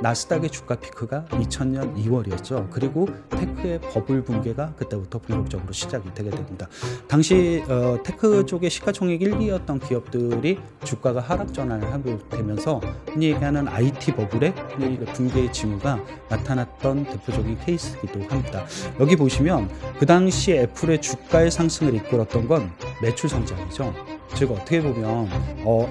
나스닥의 주가 피크가 2000년 2월이었죠. 그리고 테크의 버블 붕괴가 그때부터 본격적으로 시작이 되게 됩니다. 당시 테크 쪽의 시가총액 1위였던 기업들이 주가가 하락 전환을 하게 되면서 흔히 얘기하는 IT 버블의 붕괴의 징후가 나타났던 대표적인 케이스이기도 합니다. 여기 보시면 그 당시 애플의 주가의 상승을 이끌었던 건 매출 성장이죠. 즉 어떻게 보면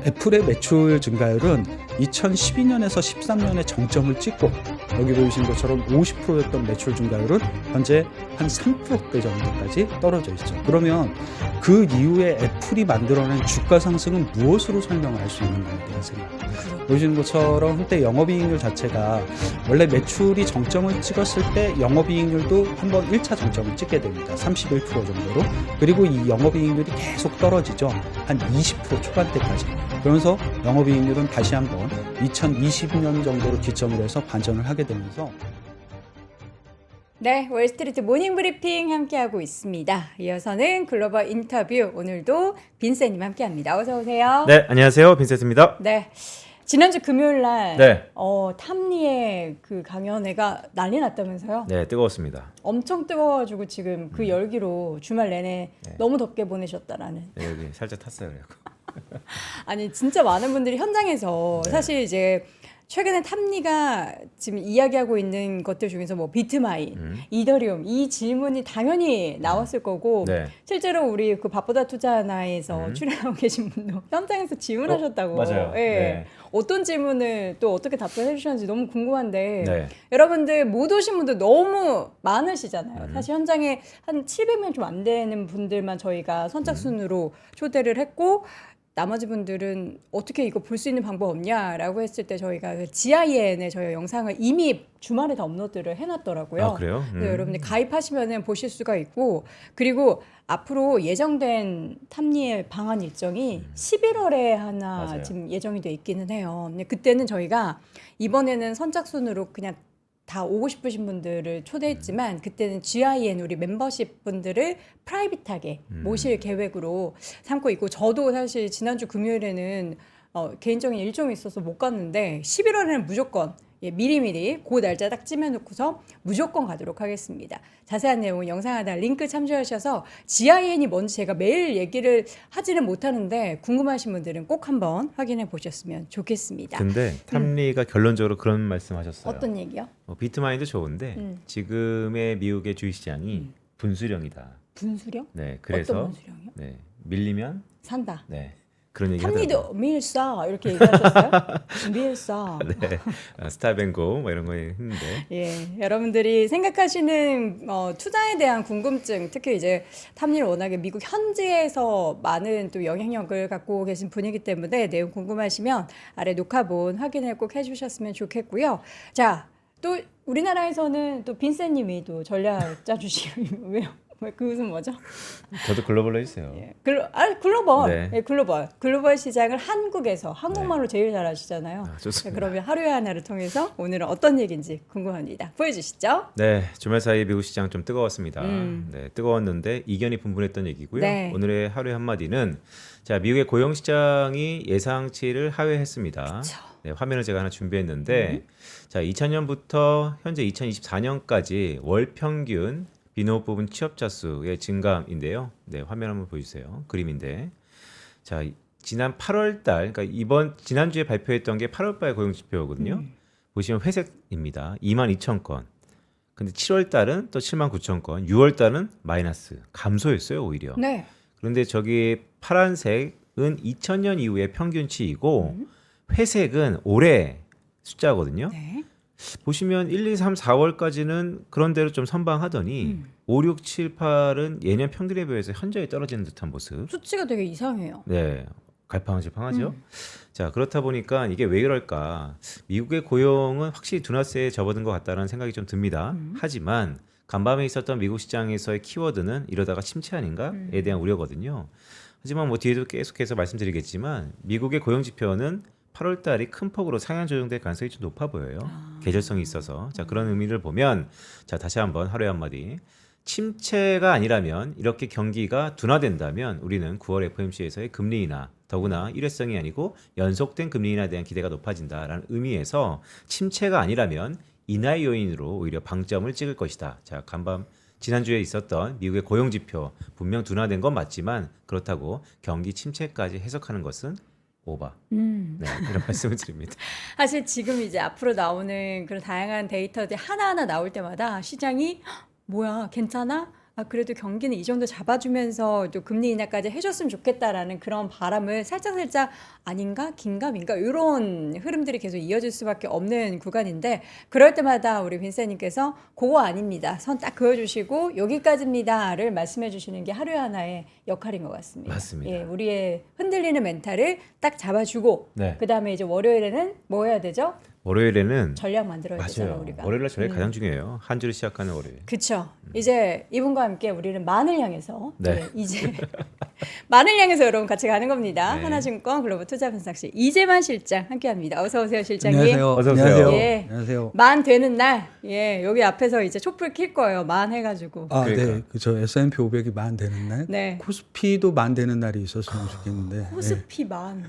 애플의 매출 증가율은 2012년에서 13년에 정점을 찍고 여기 보이시는 것처럼 50%였던 매출 증가율은 현재 한 3%대 정도까지 떨어져 있죠. 그러면 그 이후에 애플이 만들어낸 주가 상승은 무엇으로 설명을 할 수 있는가에 대한 생각. 보시는 것처럼 그때 영업이익률 자체가 원래 매출이 정점을 찍었을 때 영업이익률도 한번 1차 정점을 찍게 됩니다. 31% 정도로. 그리고 이 영업이익률이 계속 떨어지죠. 한 20% 초반대까지. 그러면서 영업이익률은 다시 한번 2020년 정도로 기점으로 해서 반전을 하게 되면서 네, 월스트리트 모닝 브리핑 함께하고 있습니다. 이어서는 글로벌 인터뷰, 오늘도 빈센님 함께합니다. 어서 오세요. 네, 안녕하세요. 빈센트입니다. 네, 지난주 금요일 날 네. 탐리의 그 강연회가 난리 났다면서요? 네, 뜨거웠습니다. 엄청 뜨거워가지고 지금 그 열기로 주말 내내 너무 덥게 보내셨다라는. 네, 여기 살짝 탔어요. 그래갖고. 아니 진짜 많은 분들이 현장에서 사실 이제 최근에 탐리가 지금 이야기하고 있는 것들 중에서 뭐 비트마인, 이더리움 이 질문이 당연히 나왔을 거고 네. 실제로 우리 그 밥보다 투자 하나에서 출연하고 계신 분도 현장에서 질문하셨다고. 맞아요. 예. 네. 어떤 질문을 또 어떻게 답변해 주셨는지 너무 궁금한데 네. 여러분들 못 오신 분들 너무 많으시잖아요. 사실 현장에 한 700명 좀 안 되는 분들만 저희가 선착순으로 초대를 했고 나머지 분들은 어떻게 이거 볼 수 있는 방법 없냐라고 했을 때 저희가 그 GIN에 저희 영상을 이미 주말에 다 업로드를 해놨더라고요. 아, 그래요? 네, 여러분들 가입하시면 보실 수가 있고 그리고 앞으로 예정된 탐리의 방한 일정이 11월에 하나 맞아요. 지금 예정이 돼 있기는 해요. 근데 그때는 저희가 이번에는 선착순으로 그냥 다 오고 싶으신 분들을 초대했지만 그때는 GIN 우리 멤버십 분들을 프라이빗하게 모실 계획으로 삼고 있고 저도 사실 지난주 금요일에는 개인적인 일정이 있어서 못 갔는데 11월에는 무조건 미리미리 그 날짜 딱 찜해놓고서 무조건 가도록 하겠습니다. 자세한 내용은 영상 하단 링크 참조하셔서 GIN이 뭔지 제가 매일 얘기를 하지는 못하는데 궁금하신 분들은 꼭 한번 확인해 보셨으면 좋겠습니다. 근데 탐리가 결론적으로 그런 말씀하셨어요. 어떤 얘기요? 비트마인도 좋은데 지금의 미국의 주식시장이 분수령이다. 분수령? 네, 그래서 어떤 분수령이요? 네, 밀리면 산다. 네. 그런 얘기 하더라고요. 탐리도 밀싸 이렇게 얘기하셨어요? 밀싸. 네. 스탑앤고 뭐 이런 거 했는데. 예, 여러분들이 생각하시는 투자에 대한 궁금증, 특히 이제 탐리는 워낙에 미국 현지에서 많은 또 영향력을 갖고 계신 분이기 때문에 내용 궁금하시면 아래 녹화본 확인을 꼭 해주셨으면 좋겠고요. 자, 또 우리나라에서는 또 빈센님이 또 전략 짜주시고 왜요? 그 웃음 뭐죠? 저도 글로벌로 해주세요. 예. 글로벌. 네. 예, 글로벌 시장을 한국에서 한국말로 제일 잘하시잖아요. 아, 좋습니다. 자, 그러면 하루의 하나를 통해서 오늘은 어떤 얘기인지 궁금합니다. 보여주시죠. 네, 주말 사이 미국 시장 좀 뜨거웠습니다. 네, 뜨거웠는데 이견이 분분했던 얘기고요. 네. 오늘의 하루의 한마디는 자, 미국의 고용 시장이 예상치를 하회했습니다. 네, 화면을 제가 하나 준비했는데 자, 2000년부터 현재 2024년까지 월 평균 비농업 부분 취업자 수의 증감인데요. 네, 화면 한번 보여주세요. 그림인데, 자 지난 8월달, 그러니까 지난주에 발표했던 게 8월달 고용 지표거든요. 보시면 회색입니다. 22,000건. 근데 7월달은 또 79,000건, 6월달은 마이너스 감소했어요 오히려. 네. 그런데 저기 파란색은 2000년 이후의 평균치이고 회색은 올해 숫자거든요. 네. 보시면 1, 2, 3, 4월까지는 그런 대로 좀 선방하더니 5, 6, 7, 8은 예년 평균에 비해서 현저히 떨어지는 듯한 모습. 수치가 되게 이상해요. 네, 갈팡질팡하죠. 자, 그렇다 보니까 이게 왜 그럴까? 미국의 고용은 확실히 둔화세에 접어든 것 같다는 생각이 좀 듭니다. 하지만 간밤에 있었던 미국 시장에서의 키워드는 이러다가 침체 아닌가에 대한 우려거든요. 하지만 뭐 뒤에도 계속해서 말씀드리겠지만 미국의 고용 지표는 8월 달이 큰 폭으로 상향 조정될 가능성이 좀 높아 보여요. 계절성이 있어서. 자, 그런 의미를 보면 자, 다시 한번 하루에 한마디. 침체가 아니라면 이렇게 경기가 둔화된다면 우리는 9월 FOMC에서의 금리 인하 더구나 일회성이 아니고 연속된 금리 인하에 대한 기대가 높아진다라는 의미에서 침체가 아니라면 인하 요인으로 오히려 방점을 찍을 것이다. 자, 간밤 지난주에 있었던 미국의 고용 지표 분명 둔화된 건 맞지만 그렇다고 경기 침체까지 해석하는 것은 오바. 네, 이런 말씀을 드립니다. 사실 지금 이제 앞으로 나오는 그런 다양한 데이터들이 하나하나 나올 때마다 시장이 "헉, 뭐야 괜찮아? 아 그래도 경기는 이 정도 잡아주면서 또 금리 인하까지 해줬으면 좋겠다라는 그런 바람을 살짝 아닌가 긴가민가 이런 흐름들이 계속 이어질 수밖에 없는 구간인데 그럴 때마다 우리 빈센님께서 그거 아닙니다. 선 딱 그어주시고 여기까지입니다를 말씀해 주시는 게 하루에 하나의 역할인 것 같습니다. 맞습니다. 예, 우리의 흔들리는 멘탈을 딱 잡아주고 네. 그 다음에 이제 월요일에는 뭐 해야 되죠? 월요일에는 전략 만들어야 되잖아요, 맞아요. 우리가. 월요일날 전략이 가장 중요해요. 한 주를 시작하는 월요일. 그쵸. 이제 이분과 함께 우리는 만을 향해서 네. 예, 이제 만을 향해서 여러분 같이 가는 겁니다. 네. 하나증권 글로벌 투자분석실 이재만 실장 함께합니다. 어서 오세요, 실장님. 안녕하세요. 어서 오세요. 안녕하세요. 예. 안녕하세요. 만 되는 날, 예, 여기 앞에서 이제 촛불 킬 거예요. 만 해가지고. 아, 그러니까. 네. 그저 S&P 500이 만 되는 날, 네. 코스피도 만 되는 날이 있었으면 좋겠는데. 코스피 만.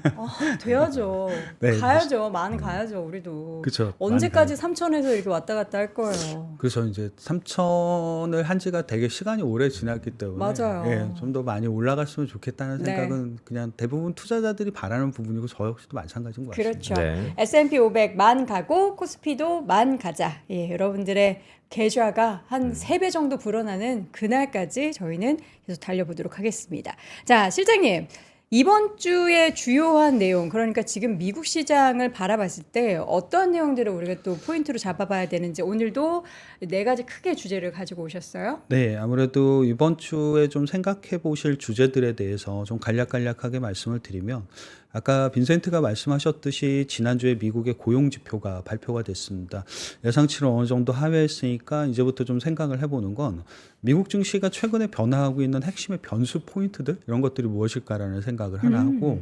돼야죠. 네. 가야죠. 만 가야죠, 우리도. 그쵸. 언제까지 3천에서 이렇게 왔다 갔다 할 거예요. 그래서 이제 3천을 한 지가 되게 시간이 오래 지났기 때문에 맞아요. 예, 좀 더 많이 올라갔으면 좋겠다는 네. 생각은 그냥 대부분 투자자들이 바라는 부분이고 저 역시도 마찬가지인 것 같습니다. 그렇죠. 네. S&P 500 만 가고 코스피도 만 가자. 예, 여러분들의 계좌가 한 3배 정도 불어나는 그날까지 저희는 계속 달려보도록 하겠습니다. 자, 실장님. 이번 주의 주요한 내용, 그러니까 지금 미국 시장을 바라봤을 때 어떤 내용들을 우리가 또 포인트로 잡아봐야 되는지 오늘도 4가지 크게 주제를 가지고 오셨어요. 네, 아무래도 이번 주에 좀 생각해 보실 주제들에 대해서 좀 간략간략하게 말씀을 드리면 아까 빈센트가 말씀하셨듯이 지난주에 미국의 고용 지표가 발표가 됐습니다. 예상치를 어느 정도 하회했으니까 이제부터 좀 생각을 해보는 건 미국 증시가 최근에 변화하고 있는 핵심의 변수 포인트들 이런 것들이 무엇일까라는 생각을 하나 하고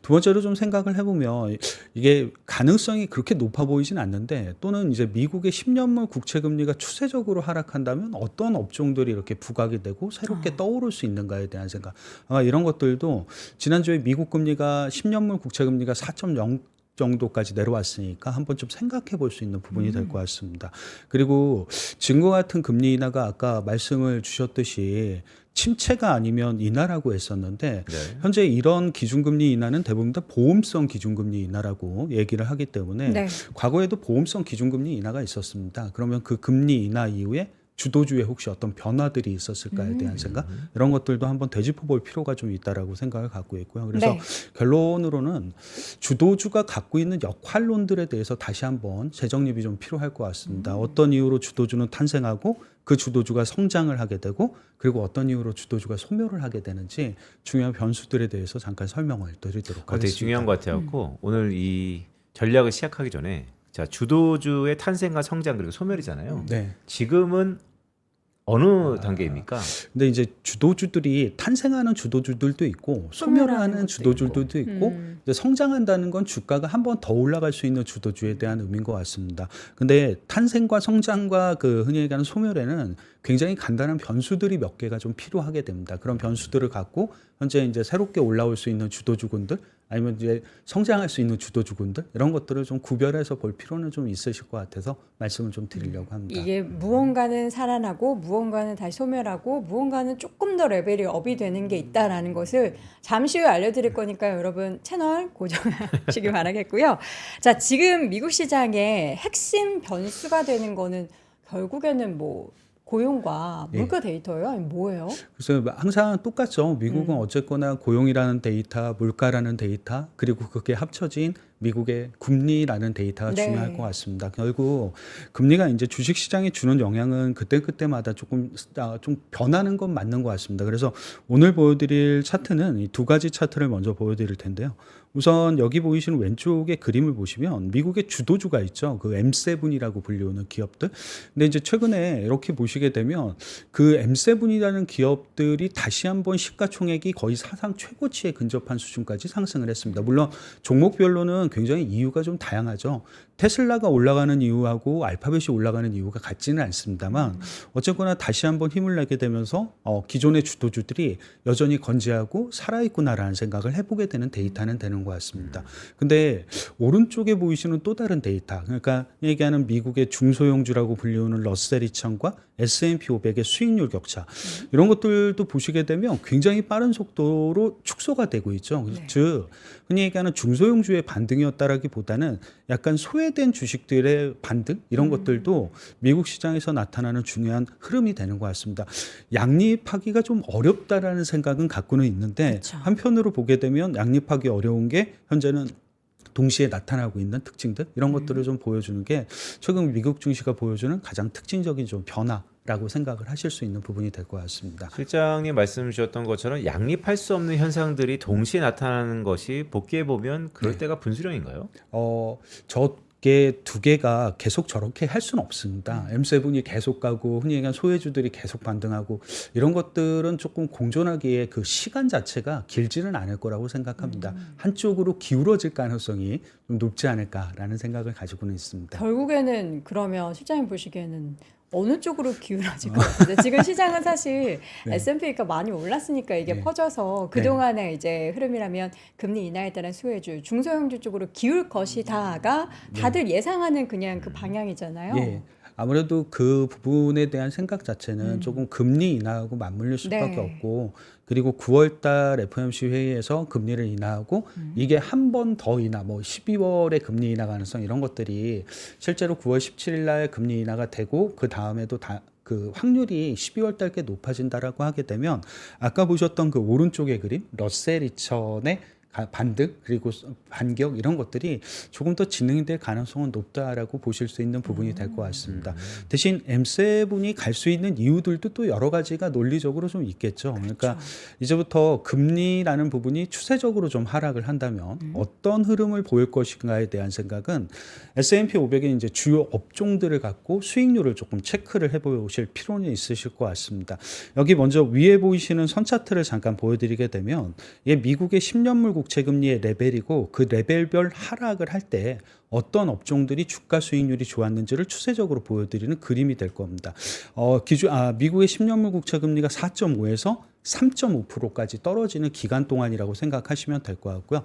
두 번째로 좀 생각을 해보면 이게 가능성이 그렇게 높아 보이진 않는데 또는 이제 미국의 10년물 국채 금리가 추세적으로 하락한다면 어떤 업종들이 이렇게 부각이 되고 새롭게 떠오를 수 있는가에 대한 생각 아마 이런 것들도 지난주에 미국 금리가 10년물 국채 금리가 4.0 정도까지 내려왔으니까 한번 좀 생각해 볼 수 있는 부분이 될 것 같습니다. 그리고 지금과 같은 금리 인하가 아까 말씀을 주셨듯이 침체가 아니면 인하라고 했었는데 네. 현재 이런 기준금리 인하는 대부분 다 보험성 기준금리 인하라고 얘기를 하기 때문에 네. 과거에도 보험성 기준금리 인하가 있었습니다. 그러면 그 금리 인하 이후에 주도주에 혹시 어떤 변화들이 있었을까에 대한 생각 이런 것들도 한번 되짚어 볼 필요가 좀 있다라고 생각을 갖고 있고요. 그래서 네. 결론으로는 주도주가 갖고 있는 역할론들에 대해서 다시 한번 재정립이 좀 필요할 것 같습니다. 어떤 이유로 주도주는 탄생하고 그 주도주가 성장을 하게 되고 그리고 어떤 이유로 주도주가 소멸을 하게 되는지 중요한 변수들에 대해서 잠깐 설명을 드리도록 하겠습니다. 되게 중요한 것 같아요. 오늘 이 전략을 시작하기 전에 자 주도주의 탄생과 성장 그리고 소멸이잖아요. 네. 지금은 어느 단계입니까? 근데 이제 주도주들이 탄생하는 주도주들도 있고 소멸하는 것도 주도주들도 있고 이제 성장한다는 건 주가가 한 번 더 올라갈 수 있는 주도주에 대한 의미인 것 같습니다. 근데 탄생과 성장과 그 흔히 얘기하는 소멸에는 굉장히 간단한 변수들이 몇 개가 좀 필요하게 됩니다. 그런 변수들을 갖고 현재 이제 새롭게 올라올 수 있는 주도주군들 아니면 이제 성장할 수 있는 주도주군들 이런 것들을 좀 구별해서 볼 필요는 좀 있으실 것 같아서 말씀을 좀 드리려고 합니다. 이게 무언가는 살아나고 무언가는 다시 소멸하고 무언가는 조금 더 레벨이 업이 되는 게 있다라는 것을 잠시 후에 알려드릴 거니까요. 여러분 채널 고정하시기 바라겠고요. 자, 지금 미국 시장의 핵심 변수가 되는 거는 결국에는 뭐 고용과 물가 데이터예요? 아니 뭐예요? 그래서 항상 똑같죠. 미국은 어쨌거나 고용이라는 데이터, 물가라는 데이터, 그리고 그게 합쳐진 미국의 금리라는 데이터가 네. 중요할 것 같습니다. 결국 금리가 이제 주식 시장에 주는 영향은 그때마다 좀 변하는 건 맞는 것 같습니다. 그래서 오늘 보여드릴 차트는 이 2가지 차트를 먼저 보여드릴 텐데요. 우선 여기 보이시는 왼쪽의 그림을 보시면 미국의 주도주가 있죠. 그 M7이라고 불리우는 기업들. 근데 이제 최근에 이렇게 보시게 되면 그 M7이라는 기업들이 다시 한번 시가총액이 거의 사상 최고치에 근접한 수준까지 상승을 했습니다. 물론 종목별로는 굉장히 이유가 좀 다양하죠. 테슬라가 올라가는 이유하고 알파벳이 올라가는 이유가 같지는 않습니다만 어쨌거나 다시 한번 힘을 내게 되면서 기존의 주도주들이 여전히 건재하고 살아있구나라는 생각을 해보게 되는 데이터는 되는 것 같습니다. 근데 오른쪽에 보이시는 또 다른 데이터, 그러니까 얘기하는 미국의 중소형주라고 불리우는 러셀 2000과 S&P 500의 수익률 격차, 이런 것들도 보시게 되면 굉장히 빠른 속도로 축소가 되고 있죠. 네. 즉 흔히 얘기하는 중소형주의 반등이었다라기보다는 약간 소외된 주식들의 반등, 이런 것들도 미국 시장에서 나타나는 중요한 흐름이 되는 것 같습니다. 양립하기가 좀 어렵다라는 생각은 갖고는 있는데 그쵸. 한편으로 보게 되면 양립하기 어려운 게 현재는 동시에 나타나고 있는 특징들, 이런 것들을 좀 보여주는 게 최근 미국 증시가 보여주는 가장 특징적인 좀 변화라고 생각을 하실 수 있는 부분이 될 것 같습니다. 실장님 말씀 주셨던 것처럼 양립할 수 없는 현상들이 동시에 나타나는 것이 복귀해 보면 그럴 때가 분수령인가요? 저게 두 개가 계속 저렇게 할 수는 없습니다. M7이 계속 가고 흔히 얘기하는 소외주들이 계속 반등하고 이런 것들은 조금 공존하기에 그 시간 자체가 길지는 않을 거라고 생각합니다. 한쪽으로 기울어질 가능성이 좀 높지 않을까라는 생각을 가지고는 있습니다. 결국에는 그러면 실장님 보시기에는 어느 쪽으로 기울어질 것 같은데 지금 시장은 사실 네. S&P가 많이 올랐으니까 이게 네. 퍼져서 그동안의 이제 흐름이라면 금리 인하에 따른 수혜주, 중소형주 쪽으로 기울 것이다가 다들 예상하는 그냥 그 방향이잖아요. 예. 아무래도 그 부분에 대한 생각 자체는 조금 금리 인하하고 맞물릴 수밖에 네. 없고, 그리고 9월달 FOMC 회의에서 금리를 인하하고 이게 한 번 더 인하, 뭐 12월에 금리 인하 가능성, 이런 것들이 실제로 9월 17일 날 금리 인하가 되고 그 다음에도 그 확률이 12월 달께 높아진다라고 하게 되면 아까 보셨던 그 오른쪽의 그림 러셀 2000의 반등 그리고 반격, 이런 것들이 조금 더 진행될 가능성은 높다라고 보실 수 있는 부분이 될 것 같습니다. 대신 M7이 갈 수 있는 이유들도 또 여러 가지가 논리적으로 좀 있겠죠. 그러니까 이제부터 금리라는 부분이 추세적으로 좀 하락을 한다면 어떤 흐름을 보일 것인가에 대한 생각은 S&P 500의 이제 주요 업종들을 갖고 수익률을 조금 체크를 해보실 필요는 있으실 것 같습니다. 여기 먼저 위에 보이시는 선 차트를 잠깐 보여드리게 되면 이게 미국의 10년물 국채금리의 레벨이고 그 레벨별 하락을 할 때 어떤 업종들이 주가 수익률이 좋았는지를 추세적으로 보여드리는 그림이 될 겁니다. 미국의 10년물 국채금리가 4.5에서 3.5%까지 떨어지는 기간 동안이라고 생각하시면 될 것 같고요.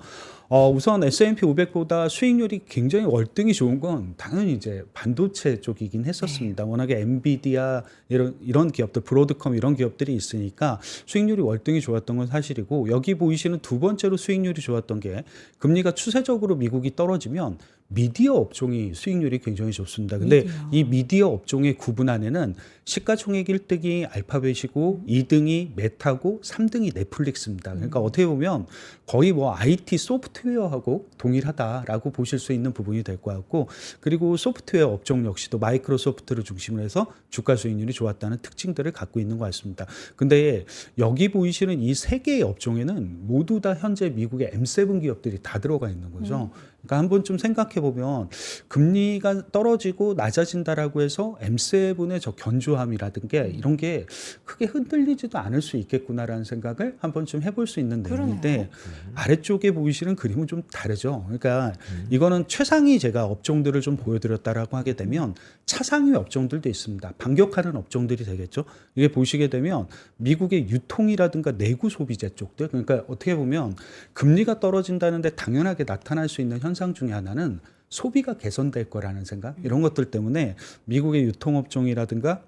우선 S&P 500보다 수익률이 굉장히 월등히 좋은 건 당연히 이제 반도체 쪽이긴 했었습니다. 워낙에 엔비디아 이런 기업들, 브로드컴 이런 기업들이 있으니까 수익률이 월등히 좋았던 건 사실이고, 여기 보이시는 두 번째로 수익률이 좋았던 게 금리가 추세적으로 미국이 떨어지면 미디어 업종이 수익률이 굉장히 좋습니다. 근데 이 미디어 업종의 구분 안에는 시가총액 1등이 알파벳이고 2등이 메타고 3등이 넷플릭스입니다. 그러니까 어떻게 보면 거의 뭐 IT 소프트웨어하고 동일하다라고 보실 수 있는 부분이 될 것 같고, 그리고 소프트웨어 업종 역시도 마이크로소프트를 중심으로 해서 주가 수익률이 좋았다는 특징들을 갖고 있는 것 같습니다. 근데 여기 보이시는 이 세 개의 업종에는 모두 다 현재 미국의 M7 기업들이 다 들어가 있는 거죠. 그러니까 한번 좀 생각해 보면 금리가 떨어지고 낮아진다라고 해서 M7의 저 견조함이라든가 이런 게 크게 흔들리지도 않을 수 있겠구나라는 생각을 한번 좀 해볼 수 있는 내용인데, 아래쪽에 보이시는 그림은 좀 다르죠. 그러니까 이거는 최상위 제가 업종들을 좀 보여드렸다라고 하게 되면 차상위 업종들도 있습니다. 반격하는 업종들이 되겠죠. 이게 보시게 되면 미국의 유통이라든가 내구 소비재 쪽들, 그러니까 어떻게 보면 금리가 떨어진다는데 당연하게 나타날 수 있는 현상 중에 하나는 소비가 개선될 거라는 생각, 이런 것들 때문에 미국의 유통업종이라든가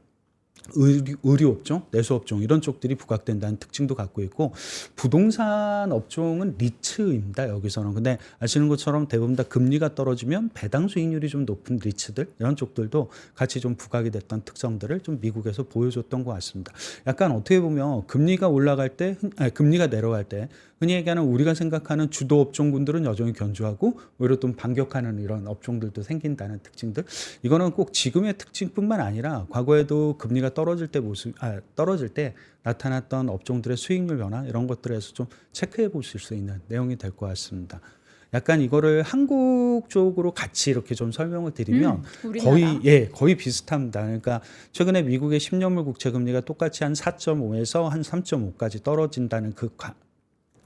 의류업종, 내수업종 이런 쪽들이 부각된다는 특징도 갖고 있고, 부동산 업종은 리츠입니다. 여기서는. 근데 아시는 것처럼 대부분 다 금리가 떨어지면 배당 수익률이 좀 높은 리츠들, 이런 쪽들도 같이 좀 부각이 됐던 특성들을 좀 미국에서 보여줬던 것 같습니다. 약간 어떻게 보면 금리가 올라갈 때, 금리가 내려갈 때 흔히 얘기하는 우리가 생각하는 주도 업종군들은 여전히 견조하고 오히려 좀 반격하는 이런 업종들도 생긴다는 특징들, 이거는 꼭 지금의 특징뿐만 아니라 과거에도 금리가 떨어질 때 나타났던 업종들의 수익률 변화, 이런 것들에서 좀 체크해 보실 수 있는 내용이 될 것 같습니다. 약간 이거를 한국 쪽으로 같이 이렇게 좀 설명을 드리면 거의 비슷합니다. 그러니까 최근에 미국의 10년물 국채 금리가 똑같이 한 4.5에서 한 3.5까지 떨어진다는 그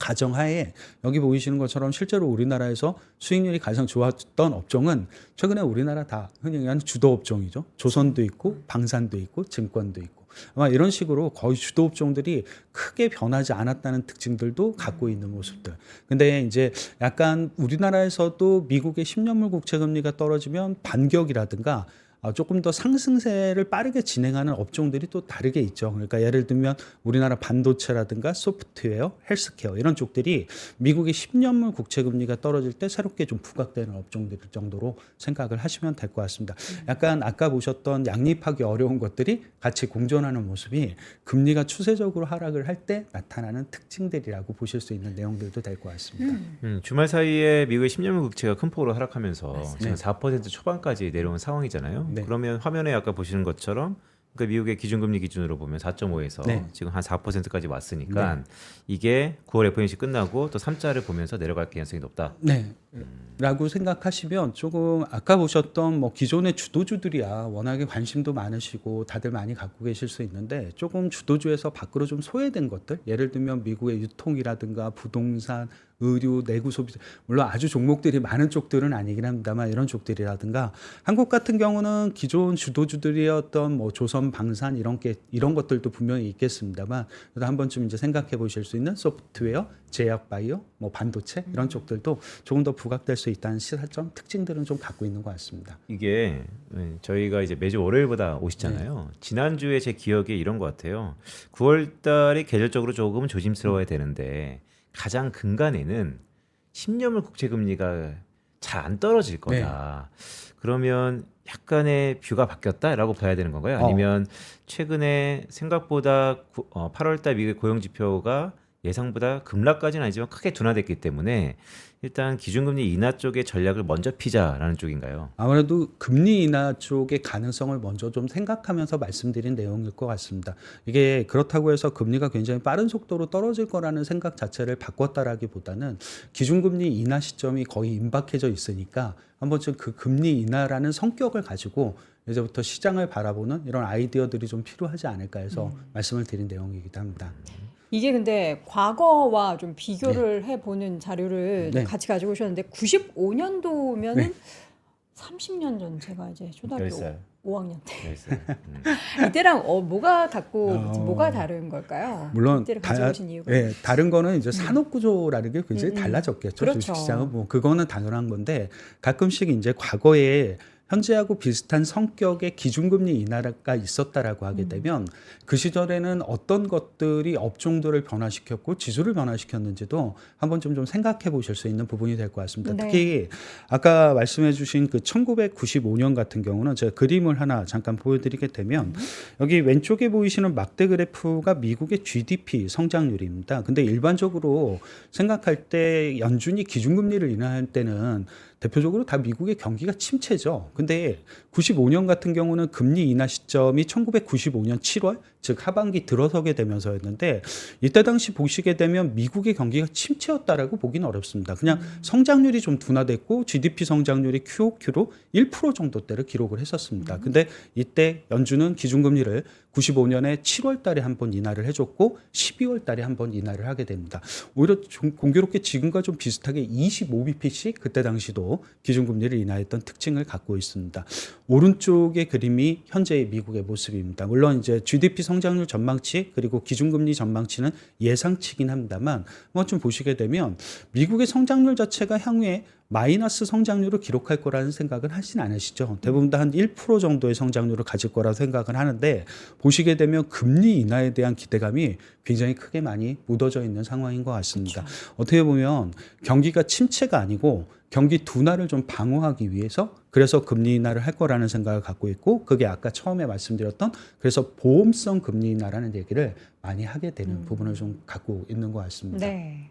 가정하에 여기 보이시는 것처럼 실제로 우리나라에서 수익률이 가장 좋았던 업종은 최근에 우리나라 다 흔히 얘기하는 주도 업종이죠. 조선도 있고 방산도 있고 증권도 있고 아마 이런 식으로 거의 주도 업종들이 크게 변하지 않았다는 특징들도 갖고 있는 모습들. 근데 이제 약간 우리나라에서도 미국의 10년물 국채 금리가 떨어지면 반격이라든가 조금 더 상승세를 빠르게 진행하는 업종들이 또 다르게 있죠. 그러니까 예를 들면 우리나라 반도체라든가 소프트웨어, 헬스케어 이런 쪽들이 미국의 10년물 국채 금리가 떨어질 때 새롭게 좀 부각되는 업종들 정도로 생각을 하시면 될 것 같습니다. 약간 아까 보셨던 양립하기 어려운 것들이 같이 공존하는 모습이 금리가 추세적으로 하락을 할 때 나타나는 특징들이라고 보실 수 있는 내용들도 될 것 같습니다. 주말 사이에 미국의 10년물 국채가 큰 폭으로 하락하면서 맞습니다. 지금 4% 초반까지 내려온 상황이잖아요. 네. 그러면 화면에 아까 보시는 것처럼 그러니까 미국의 기준금리 기준으로 보면 4.5에서 네. 지금 한 4%까지 왔으니까 이게 9월 FOMC 끝나고 또 3자를 보면서 내려갈 가능성이 높다. 네. 라고 생각하시면 조금 아까 보셨던 뭐 기존의 주도주들이야 워낙에 관심도 많으시고 다들 많이 갖고 계실 수 있는데 조금 주도주에서 밖으로 좀 소외된 것들 예를 들면 미국의 유통이라든가 부동산 의류, 내구 소비 물론 아주 종목들이 많은 쪽들은 아니긴 합니다만 이런 쪽들이라든가 한국 같은 경우는 기존 주도주들이었던 뭐 조선 방산 이런 것들도 분명히 있겠습니다만 그래도 한 번쯤 이제 생각해 보실 수 있는 소프트웨어, 제약 바이오, 뭐 반도체 이런 쪽들도 조금 더 부각될 수 있다는 시사점 특징들은 좀 갖고 있는 것 같습니다. 이게 저희가 이제 매주 월요일보다 오시잖아요. 지난주에 제 기억에 이런 것 같아요. 9월 달에 계절적으로 조금 조심스러워야 되는데 가장 근간에는 10년물 국채 금리가 잘 안 떨어질 거다. 그러면 약간의 뷰가 바뀌었다라고 봐야 되는 건가요? 아니면 최근에 생각보다 8월 달 미국의 고용 지표가 예상보다 급락까지는 아니지만 크게 둔화됐기 때문에 일단 기준금리 인하 쪽의 전략을 먼저 피자라는 쪽인가요? 아무래도 금리 인하 쪽의 가능성을 먼저 좀 생각하면서 말씀드린 내용일 것 같습니다. 이게 그렇다고 해서 금리가 굉장히 빠른 속도로 떨어질 거라는 생각 자체를 바꿨다라기보다는 기준금리 인하 시점이 거의 임박해져 있으니까 한 번쯤 그 금리 인하라는 성격을 가지고 이제부터 시장을 바라보는 이런 아이디어들이 좀 필요하지 않을까 해서 말씀을 드린 내용이기도 합니다. 이게 근데 과거와 좀 비교를 해보는 자료를 네. 같이 가지고 오셨는데 95년도면은 네. 30년 전 제가 이제 초등학교 있어요. 5학년 때 있어요. 이때랑 뭐가 다른 걸까요? 물론 이때를 가지고 오신 이유가 다른 거는 이제 산업 구조라는 게 굉장히 달라졌겠죠. 그렇죠. 주식시장은 뭐 그거는 당연한 건데 가끔씩 이제 과거에 현재하고 비슷한 성격의 기준금리 인하가 있었다라고 하게 되면 그 시절에는 어떤 것들이 업종들을 변화시켰고 지수를 변화시켰는지도 한번 좀 생각해 보실 수 있는 부분이 될 것 같습니다. 네. 특히 아까 말씀해 주신 그 1995년 같은 경우는 제가 그림을 하나 잠깐 보여드리게 되면 여기 왼쪽에 보이시는 막대 그래프가 미국의 GDP 성장률입니다. 근데 일반적으로 생각할 때 연준이 기준금리를 인하할 때는 대표적으로 다 미국의 경기가 침체죠. 근데 95년 같은 경우는 금리 인하 시점이 1995년 7월, 즉 하반기 들어서게 되면서였는데 이때 당시 보시게 되면 미국의 경기가 침체였다라고 보기는 어렵습니다. 그냥 성장률이 좀 둔화됐고 GDP 성장률이 QOQ로 1% 정도대를 기록을 했었습니다. 근데 이때 연준은 기준금리를 95년에 7월 달에 한 번 인하를 해줬고 12월 달에 한 번 인하를 하게 됩니다. 오히려 공교롭게 지금과 좀 비슷하게 25bp씩 그때 당시도 기준금리를 인하했던 특징을 갖고 있습니다. 오른쪽의 그림이 현재의 미국의 모습입니다. 물론 이제 GDP 성장률 전망치 그리고 기준금리 전망치는 예상치긴 합니다만 뭐 좀 보시게 되면 미국의 성장률 자체가 향후에 마이너스 성장률을 기록할 거라는 생각은 하진 않으시죠. 대부분 다 한 1% 정도의 성장률을 가질 거라고 생각을 하는데 보시게 되면 금리 인하에 대한 기대감이 굉장히 크게 많이 묻어져 있는 상황인 것 같습니다. 그렇죠. 어떻게 보면 경기가 침체가 아니고 경기 둔화를 좀 방어하기 위해서 그래서 금리 인하를 할 거라는 생각을 갖고 있고 그게 아까 처음에 말씀드렸던 그래서 보험성 금리 인하라는 얘기를 많이 하게 되는 부분을 좀 갖고 있는 것 같습니다. 네.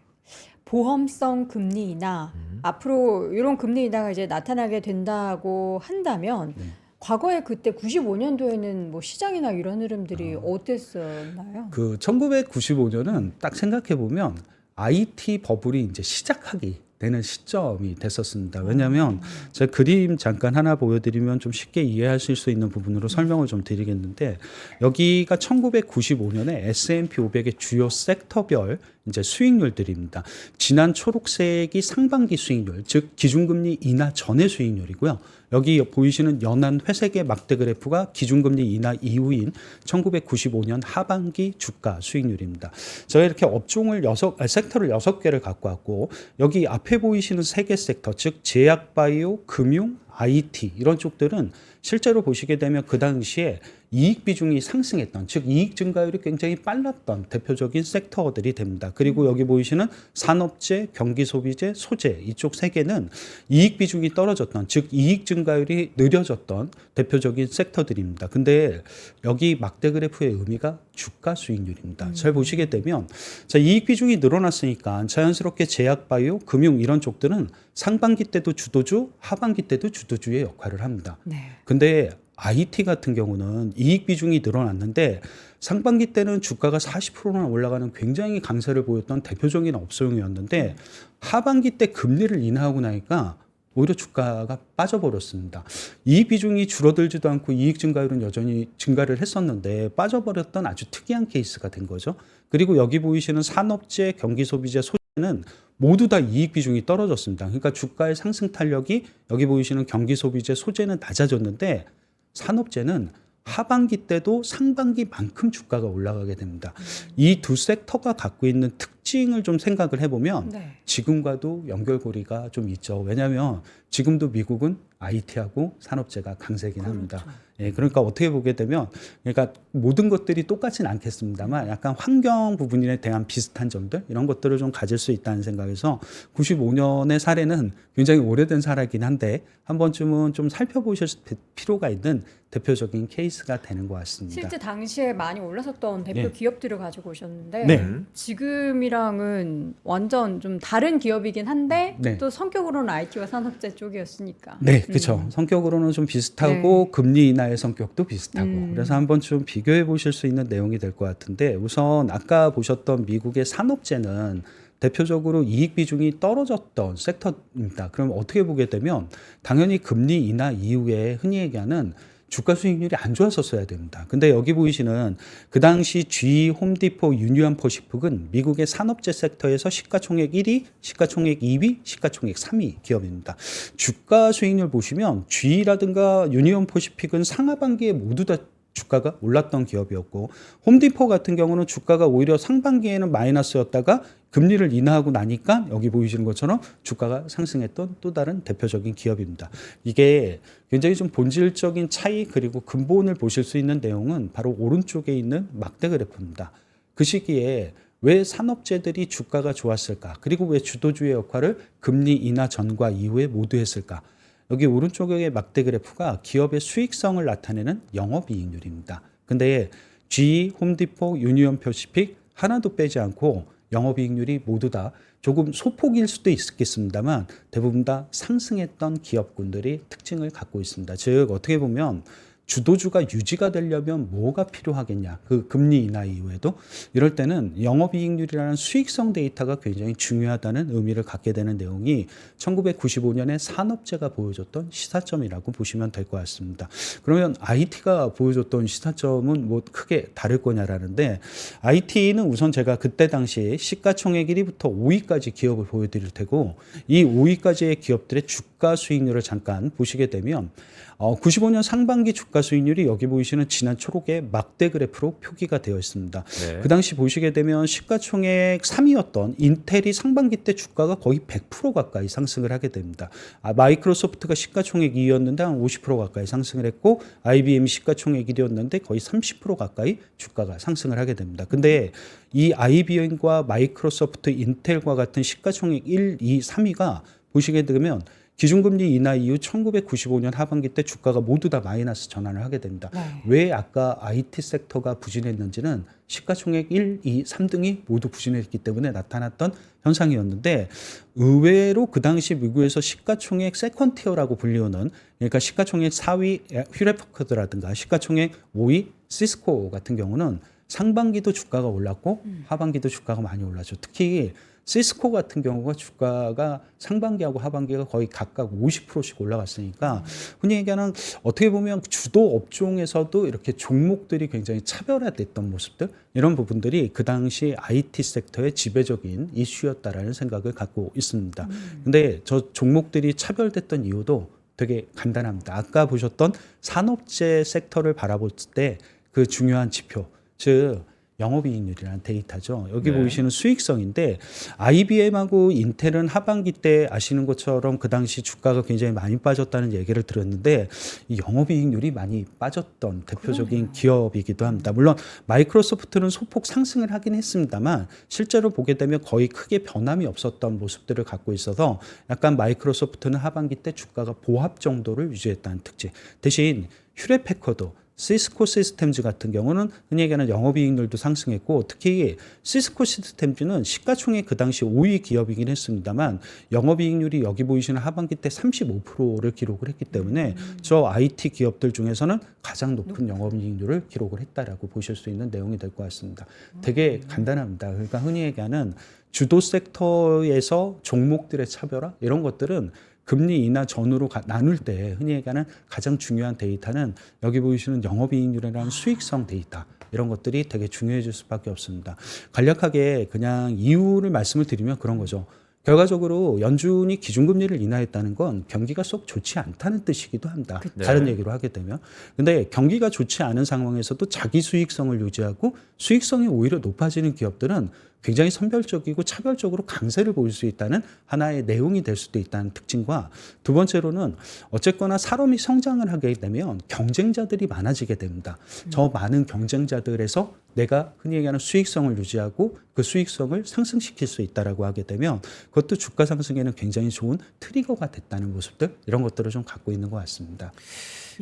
보험성 금리 인하 앞으로 이런 금리 인하가 이제 나타나게 된다고 한다면 과거에 그때 95년도에는 뭐 시장이나 이런 흐름들이 어땠었나요? 그 1995년은 딱 생각해 보면 IT 버블이 이제 시작하기 되는 시점이 됐었습니다. 왜냐하면 제가 그림 잠깐 하나 보여드리면 좀 쉽게 이해하실 수 있는 부분으로 설명을 좀 드리겠는데 여기가 1995년에 S&P 500의 주요 섹터별 이제 수익률들입니다. 지난 초록색이 상반기 수익률, 즉 기준금리 인하 전의 수익률이고요. 여기 보이시는 연한 회색의 막대 그래프가 기준금리 인하 이후인 1995년 하반기 주가 수익률입니다. 제가 이렇게 업종을 섹터를 6개를 갖고 왔고, 여기 앞에 보이시는 3개 섹터, 즉 제약, 바이오, 금융, IT 이런 쪽들은 실제로 보시게 되면 그 당시에 이익 비중이 상승했던, 즉 이익 증가율이 굉장히 빨랐던 대표적인 섹터들이 됩니다. 그리고 여기 보이시는 산업재, 경기소비재, 소재 이쪽 3개는 이익 비중이 떨어졌던, 즉 이익 증가율이 느려졌던 대표적인 섹터들입니다. 근데 여기 막대 그래프의 의미가 주가 수익률입니다. 잘 보시게 되면 자, 이익 비중이 늘어났으니까 자연스럽게 제약, 바이오, 금융 이런 쪽들은 상반기 때도 주도주, 하반기 때도 주도주의 역할을 합니다. 네. 근데 IT 같은 경우는 이익 비중이 늘어났는데 상반기 때는 주가가 40%나 올라가는 굉장히 강세를 보였던 대표적인 업종이었는데 하반기 때 금리를 인하하고 나니까 오히려 주가가 빠져버렸습니다. 이익 비중이 줄어들지도 않고 이익 증가율은 여전히 증가를 했었는데 빠져버렸던 아주 특이한 케이스가 된 거죠. 그리고 여기 보이시는 산업재, 경기소비재, 소재는 모두 다 이익 비중이 떨어졌습니다. 그러니까 주가의 상승 탄력이 여기 보이시는 경기소비재, 소재는 낮아졌는데 산업재는 하반기 때도 상반기만큼 주가가 올라가게 됩니다. 이 두 섹터가 갖고 있는 특징을 좀 생각을 해보면 네. 지금과도 연결고리가 좀 있죠. 왜냐하면 지금도 미국은 IT하고 산업재가 강세긴 합니다. 예, 그러니까 어떻게 보게 되면, 그러니까 모든 것들이 똑같진 않겠습니다만 약간 환경 부분에 대한 비슷한 점들 이런 것들을 좀 가질 수 있다는 생각에서 95년의 사례는 굉장히 오래된 사례긴 한데 한 번쯤은 좀 살펴보실 필요가 있는 대표적인 케이스가 되는 것 같습니다. 실제 당시에 많이 올랐었던 대표 네. 기업들을 가지고 오셨는데 네. 지금이랑은 완전 좀 다른 기업이긴 한데 네. 또 성격으로는 IT와 산업재 쪽이었으니까. 네, 그렇죠. 성격으로는 좀 비슷하고 금리 인하의 성격도 비슷하고 그래서 한번 좀 비교해 보실 수 있는 내용이 될 것 같은데, 우선 아까 보셨던 미국의 산업재는 대표적으로 이익 비중이 떨어졌던 섹터입니다. 그럼 어떻게 보게 되면 당연히 금리 인하 이후에 흔히 얘기하는 주가 수익률이 안 좋았었어야 됩니다. 근데 여기 보이시는 그 당시 GE, 홈디포, 유니언 퍼시픽은 미국의 산업재 섹터에서 시가총액 1위, 시가총액 2위, 시가총액 3위 기업입니다. 주가 수익률 보시면 GE라든가 유니언 퍼시픽은 상하반기에 모두 다 주가가 올랐던 기업이었고, 홈디포 같은 경우는 주가가 오히려 상반기에는 마이너스였다가 금리를 인하하고 나니까 여기 보이시는 것처럼 주가가 상승했던 또 다른 대표적인 기업입니다. 이게 굉장히 좀 본질적인 차이 그리고 근본을 보실 수 있는 내용은 바로 오른쪽에 있는 막대 그래프입니다. 그 시기에 왜 산업재들이 주가가 좋았을까? 그리고 왜 주도주의 역할을 금리 인하 전과 이후에 모두 했을까? 여기 오른쪽의 막대 그래프가 기업의 수익성을 나타내는 영업이익률입니다. 근데 GE, 홈디포, 유니언 퍼시픽 하나도 빼지 않고 영업이익률이 모두 다 조금 소폭일 수도 있겠습니다만 대부분 다 상승했던 기업군들이 특징을 갖고 있습니다. 즉 어떻게 보면 주도주가 유지가 되려면 뭐가 필요하겠냐, 그 금리 인하 이후에도 이럴 때는 영업이익률이라는 수익성 데이터가 굉장히 중요하다는 의미를 갖게 되는 내용이 1995년에 산업재가 보여줬던 시사점이라고 보시면 될 것 같습니다. 그러면 IT가 보여줬던 시사점은 뭐 크게 다를 거냐라는데, IT는 우선 제가 그때 당시 시가총액 1위부터 5위까지 기업을 보여드릴 테고, 이 5위까지의 기업들의 주가 수익률을 잠깐 보시게 되면 95년 상반기 주가 수익률이 여기 보이시는 진한 초록의 막대 그래프로 표기가 되어 있습니다. 네. 그 당시 보시게 되면 시가총액 3위였던 인텔이 상반기 때 주가가 거의 100% 가까이 상승을 하게 됩니다. 마이크로소프트가 시가총액 2위였는데 한 50% 가까이 상승을 했고, IBM이 시가총액 1위였는데 거의 30% 가까이 주가가 상승을 하게 됩니다. 근데 이 IBM과 마이크로소프트, 인텔과 같은 시가총액 1, 2, 3위가 보시게 되면 기준금리 인하 이후 1995년 하반기 때 주가가 모두 다 마이너스 전환을 하게 됩니다. 네. 왜 아까 IT 섹터가 부진했는지는 시가총액 1, 2, 3등이 모두 부진했기 때문에 나타났던 현상이었는데, 의외로 그 당시 미국에서 시가총액 세컨티어라고 불리우는, 그러니까 시가총액 4위 휴레퍼커드라든가 시가총액 5위 시스코 같은 경우는 상반기도 주가가 올랐고 하반기도 주가가 많이 올랐죠. 특히 시스코 같은 경우가 주가가 상반기하고 하반기가 거의 각각 50%씩 올라갔으니까 흔히 얘기하는 어떻게 보면 주도 업종에서도 이렇게 종목들이 굉장히 차별화됐던 모습들 이런 부분들이 그 당시 IT 섹터의 지배적인 이슈였다라는 생각을 갖고 있습니다. 근데 저 종목들이 차별됐던 이유도 되게 간단합니다. 아까 보셨던 산업재 섹터를 바라볼 때 그 중요한 지표, 즉 영업이익률이라는 데이터죠. 여기 네. 보이시는 수익성인데 IBM하고 인텔은 하반기 때 아시는 것처럼 그 당시 주가가 굉장히 많이 빠졌다는 얘기를 들었는데 이 영업이익률이 많이 빠졌던 대표적인 기업이기도 합니다. 물론 마이크로소프트는 소폭 상승을 하긴 했습니다만 실제로 보게 되면 거의 크게 변함이 없었던 모습들을 갖고 있어서 약간 마이크로소프트는 하반기 때 주가가 보합 정도를 유지했다는 특징. 대신 휴레패커드 시스코 시스템즈 같은 경우는 흔히 얘기하는 영업이익률도 상승했고 특히 시스코 시스템즈는 시가총액 그 당시 5위 기업이긴 했습니다만 영업이익률이 여기 보이시는 하반기 때 35%를 기록을 했기 때문에 저 IT 기업들 중에서는 가장 높은 영업이익률을 기록을 했다라고 보실 수 있는 내용이 될 것 같습니다. 되게 간단합니다. 그러니까 흔히 얘기하는 주도 섹터에서 종목들의 차별화 이런 것들은 금리 인하 전후로 나눌 때 흔히 얘기하는 가장 중요한 데이터는 여기 보이시는 영업이익률이라는 수익성 데이터 이런 것들이 되게 중요해질 수밖에 없습니다. 간략하게 그냥 이유를 말씀을 드리면 그런 거죠. 결과적으로 연준이 기준금리를 인하했다는 건 경기가 쏙 좋지 않다는 뜻이기도 합니다. 다른 얘기로 하게 되면. 근데 경기가 좋지 않은 상황에서도 자기 수익성을 유지하고 수익성이 오히려 높아지는 기업들은 굉장히 선별적이고 차별적으로 강세를 보일 수 있다는 하나의 내용이 될 수도 있다는 특징과 두 번째로는 어쨌거나 사람이 성장을 하게 되면 경쟁자들이 많아지게 됩니다. 저 많은 경쟁자들에서 내가 흔히 얘기하는 수익성을 유지하고 그 수익성을 상승시킬 수 있다라고 하게 되면 그것도 주가 상승에는 굉장히 좋은 트리거가 됐다는 모습들 이런 것들을 좀 갖고 있는 것 같습니다.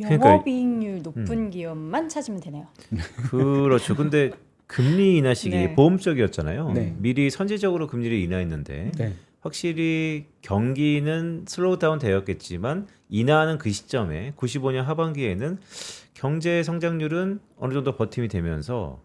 영업이익률 높은 기업만 찾으면 되네요. 그렇죠. 근데 금리 인하 시기 네. 보험적이었잖아요. 네. 미리 선제적으로 금리를 인하했는데 네. 확실히 경기는 슬로우 다운 되었겠지만 인하하는 그 시점에 95년 하반기에는 경제 성장률은 어느 정도 버팀이 되면서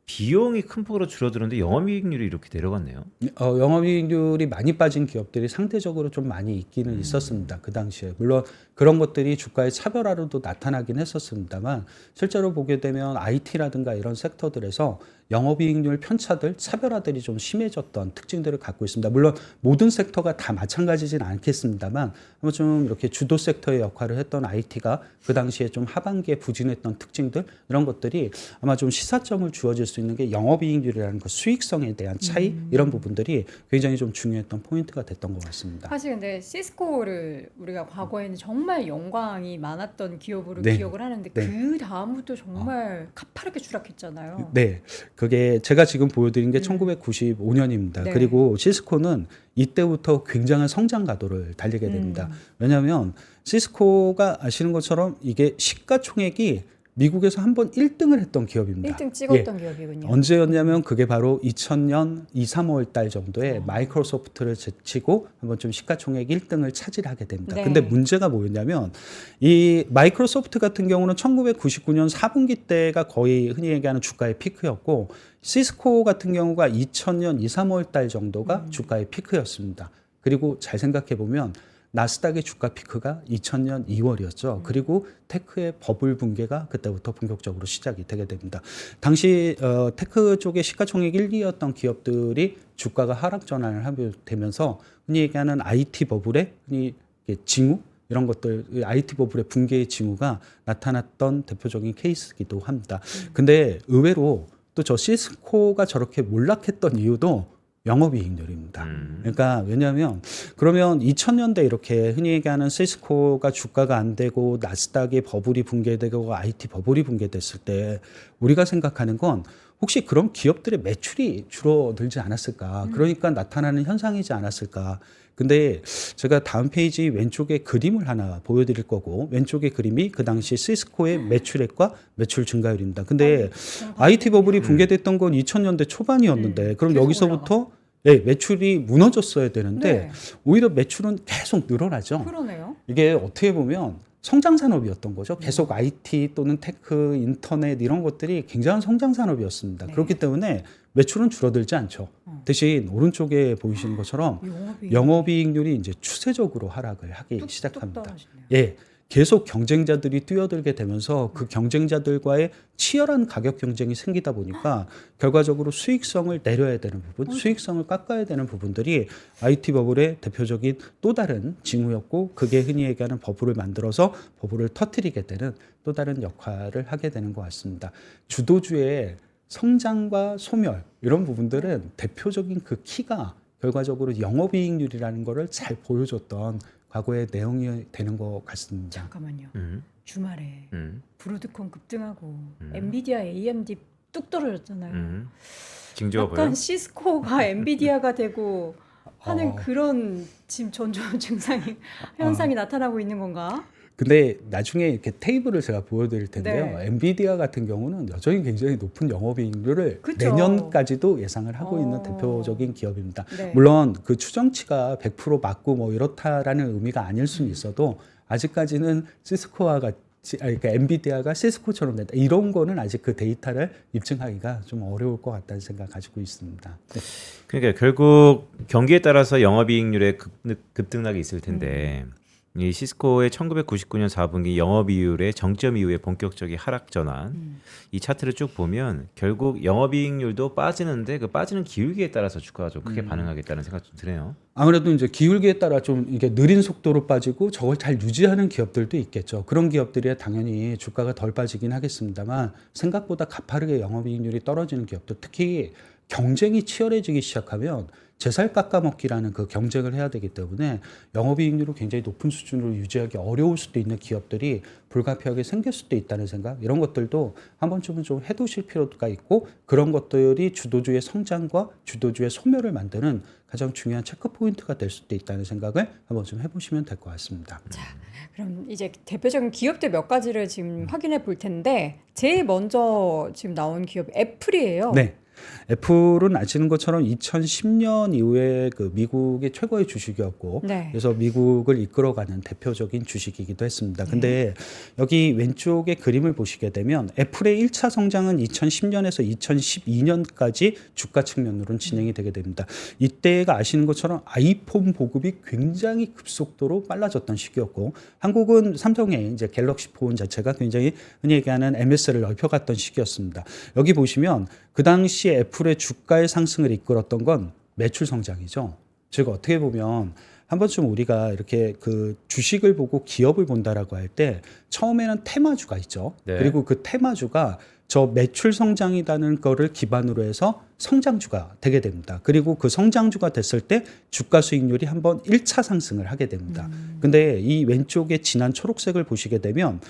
비용이 큰 폭으로 줄어드는데 영업이익률이 이렇게 내려갔네요. 영업이익률이 많이 빠진 기업들이 상대적으로 좀 많이 있기는 있었습니다. 그 당시에. 물론 그런 것들이 주가의 차별화로도 나타나긴 했었습니다만 실제로 보게 되면 IT라든가 이런 섹터들에서 영업이익률 편차들, 차별화들이 좀 심해졌던 특징들을 갖고 있습니다. 물론 모든 섹터가 다 마찬가지진 않겠습니다만 아마 좀 이렇게 주도 섹터의 역할을 했던 IT가 그 당시에 좀 하반기에 부진했던 특징들 이런 것들이 아마 좀 시사점을 주어질 수 있는 게 영업이익률이라는 그 수익성에 대한 차이 이런 부분들이 굉장히 좀 중요했던 포인트가 됐던 것 같습니다. 사실 근데 시스코를 우리가 과거에는 정말 영광이 많았던 기업으로 네. 기억을 하는데 네. 그 다음부터 정말 가파르게 추락했잖아요. 네, 그게 제가 지금 보여드린 게 1995년입니다. 네. 그리고 시스코는 이때부터 굉장한 성장 가도를 달리게 됩니다. 왜냐하면 시스코가 아시는 것처럼 이게 시가총액이 미국에서 한번 1등을 했던 기업입니다. 1등 찍었던 기업이군요. 언제였냐면 그게 바로 2000년 2, 3월 달 정도에 마이크로소프트를 제치고 한번 좀 시가총액 1등을 차지하게 됩니다. 네. 근데 문제가 뭐였냐면 이 마이크로소프트 같은 경우는 1999년 4분기 때가 거의 흔히 얘기하는 주가의 피크였고 시스코 같은 경우가 2000년 2, 3월 달 정도가 주가의 피크였습니다. 그리고 잘 생각해 보면 나스닥의 주가 피크가 2000년 2월이었죠. 그리고 테크의 버블 붕괴가 그때부터 본격적으로 시작이 되게 됩니다. 당시 테크 쪽의 시가총액 1, 2였던 기업들이 주가가 하락 전환을 하게 되면서 흔히 얘기하는 IT 버블의 흔히 징후 이런 것들 IT 버블의 붕괴의 징후가 나타났던 대표적인 케이스이기도 합니다. 근데 의외로 또 저 시스코가 저렇게 몰락했던 이유도 영업이익률입니다. 그러니까 왜냐하면 그러면 2000년대 이렇게 흔히 얘기하는 시스코가 주가가 안 되고 나스닥의 버블이 붕괴되고 IT 버블이 붕괴됐을 때 우리가 생각하는 건 혹시 그런 기업들의 매출이 줄어들지 않았을까? 그러니까 나타나는 현상이지 않았을까? 근데 제가 다음 페이지 왼쪽에 그림을 하나 보여드릴 거고 왼쪽의 그림이 그 당시 시스코의 매출액과 매출 증가율입니다. 근데 IT 버블이 붕괴됐던 건 2000년대 초반이었는데 그럼 여기서부터 매출이 무너졌어야 되는데 네. 오히려 매출은 계속 늘어나죠. 그러네요. 이게 어떻게 보면 성장 산업이었던 거죠. 계속 IT 또는 테크, 인터넷 이런 것들이 굉장한 성장 산업이었습니다. 네. 그렇기 때문에 매출은 줄어들지 않죠. 대신 오른쪽에 보이시는 것처럼 영업이익률이 이제 추세적으로 하락을 하기 시작합니다. 떨어지네요. 예. 계속 경쟁자들이 뛰어들게 되면서 그 경쟁자들과의 치열한 가격 경쟁이 생기다 보니까 결과적으로 수익성을 내려야 되는 부분, 수익성을 깎아야 되는 부분들이 IT 버블의 대표적인 또 다른 징후였고, 그게 흔히 얘기하는 버블을 만들어서 버블을 터뜨리게 되는 또 다른 역할을 하게 되는 것 같습니다. 주도주의 성장과 소멸 이런 부분들은 대표적인 그 키가 결과적으로 영업이익률이라는 거를 잘 보여줬던 과거의 내용이 되는 것 같습니다. 잠깐만요. 주말에 음. 브로드콘 급등하고 엔비디아, AMD 뚝 떨어졌잖아요. 징조가 약간 보여? 시스코가 엔비디아가 되고 하는 그런 지금 전조 증상이 현상이 나타나고 있는 건가? 근데 나중에 이렇게 테이블을 제가 보여드릴 텐데요. 네. 엔비디아 같은 경우는 여전히 굉장히 높은 영업이익률을 그쵸. 내년까지도 예상을 하고 있는 대표적인 기업입니다. 네. 물론 그 추정치가 100% 맞고 뭐 이렇다라는 의미가 아닐 수는 있어도 아직까지는 시스코와 같이, 그러니까 엔비디아가 시스코처럼 된다. 이런 거는 아직 그 데이터를 입증하기가 좀 어려울 것 같다는 생각 가지고 있습니다. 네. 그러니까 결국 경기에 따라서 영업이익률의 급등락이 있을 텐데 이 시스코의 1999년 4분기 영업이율의 정점 이후의 본격적인 하락 전환 이 차트를 쭉 보면 결국 영업이익률도 빠지는데 그 빠지는 기울기에 따라서 주가가 좀 크게 반응하겠다는 생각이 좀 드네요. 아무래도 이제 기울기에 따라 좀 이게 느린 속도로 빠지고 저걸 잘 유지하는 기업들도 있겠죠. 그런 기업들이 당연히 주가가 덜 빠지긴 하겠습니다만 생각보다 가파르게 영업이익률이 떨어지는 기업들, 특히 경쟁이 치열해지기 시작하면 제살 깎아먹기라는 그 경쟁을 해야 되기 때문에 영업이익률을 굉장히 높은 수준으로 유지하기 어려울 수도 있는 기업들이 불가피하게 생길 수도 있다는 생각, 이런 것들도 한 번쯤은 좀 해두실 필요가 있고, 그런 것들이 주도주의 성장과 주도주의 소멸을 만드는 가장 중요한 체크 포인트가 될 수도 있다는 생각을 한번 좀 해보시면 될 것 같습니다. 자, 그럼 이제 대표적인 기업들 몇 가지를 지금 확인해 볼 텐데 제일 먼저 지금 나온 기업 애플이에요. 네. 애플은 아시는 것처럼 2010년 이후에 그 미국의 최고의 주식이었고, 네. 그래서 미국을 이끌어가는 대표적인 주식이기도 했습니다. 근데 여기 왼쪽에 그림을 보시게 되면 애플의 1차 성장은 2010년에서 2012년까지 주가 측면으로는 진행이 되게 됩니다. 이때가 아시는 것처럼 아이폰 보급이 굉장히 급속도로 빨라졌던 시기였고, 한국은 삼성의 이제 갤럭시 폰 자체가 굉장히 흔히 얘기하는 MS를 넓혀갔던 시기였습니다. 여기 보시면 그 당시 애플의 주가의 상승을 이끌었던 건 매출 성장이죠. 즉 어떻게 보면 한 번쯤 우리가 이렇게 그 주식을 보고 기업을 본다라고 할 때 처음에는 테마주가 있죠. 네. 그리고 그 테마주가 저 매출 성장이라는 거를 기반으로 해서 성장주가 되게 됩니다. 그리고 그 성장주가 됐을 때 주가 수익률이 한번 1차 상승을 하게 됩니다. 근데 이 왼쪽에 진한 초록색을 보시게 되면